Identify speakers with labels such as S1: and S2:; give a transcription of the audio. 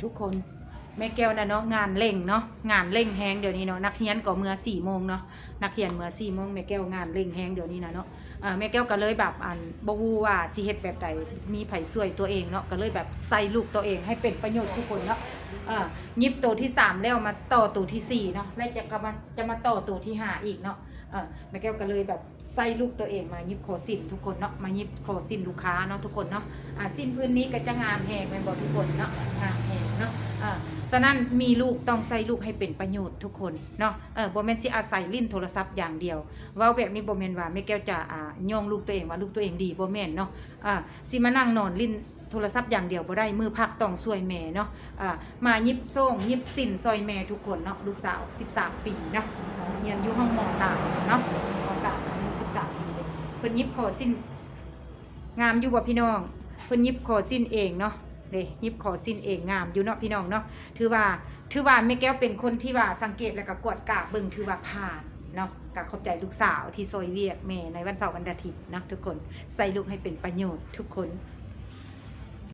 S1: ทุกคนแม่แก้วนะเนาะงานเร่งเนาะงานเร่งแฮงเดี๋ยวนี้เนาะนักเรียนก็เมื่อ4 โมงเนาะนักเรียนเมื่อ4 โมงแม่แก้วงานเร่งแฮงเดี๋ยวนี้นะเนาะแม่แก้วก็เลยแบบบ่ฮู้ว่าสิเฮ็ดแบบใดมีไผช่วยตัวเองเนาะก็เลยแบบใส่ลูกตัวเองให้เป็นประโยชน์ทุกคนเนาะยิบตัวที่3แล้วมาต่อตัวที่4เนาะและจะมาต่อตัวที่5อีกเนาะแม่แก้วก็เลยแบบใส่ลูกตัวเองมายิบคอสิ้นทุกคนเนาะมายิบคอสิ้นลูกค้าเนาะทุกคนเนาะสิ้นพื้นนี้ก็จะงามแฮงแม่นบ่ทุกคนเนาะงามแฮงเนาะฉะนั้นมีลูกต้องใส่ลูกให้เป็นประโยชน์ทุกคนเนาะบ่แม่นสิอาศัยลิ้นโทรศัพท์อย่างเดียวเว้าแบบนี้บ่แม่นว่าแม่แก้วจะย่องลูกตัวเองว่าลูกตัวเองดีบ่แม่นเนาะสิมานั่งนอนลิ้นโทรศัพท์อย่างเดียวบ่ได้มือพักต้องช่วยแม่เนาะมายิบโซ่งยิบสินซอยแม่ทุกคนเนาะลูกสาว13 ปีเนาะเรียนอยู่ห้องม.3 เนาะม.3 อายุ13 ปีเลยเพิ่นยิบคอสิ้นงามอยู่บ่พี่น้องเพิ่นยิบคอสิ้นเองเนาะเด้ยิบคอสิ้นเองงามอยู่เนาะพี่น้องเนาะถือว่าแม่แก้วเป็นคนที่ว่าสังเกตแล้วก็กวดกราบเบิ่งถือว่าผ่านเนาะก็ขอบใจลูกสาวที่ซอยเวียกแม่ในวันเสาร์วันอาทิตย์เนาะทุกคนใส่ลูกให้เป็นประโยชน์ทุกคน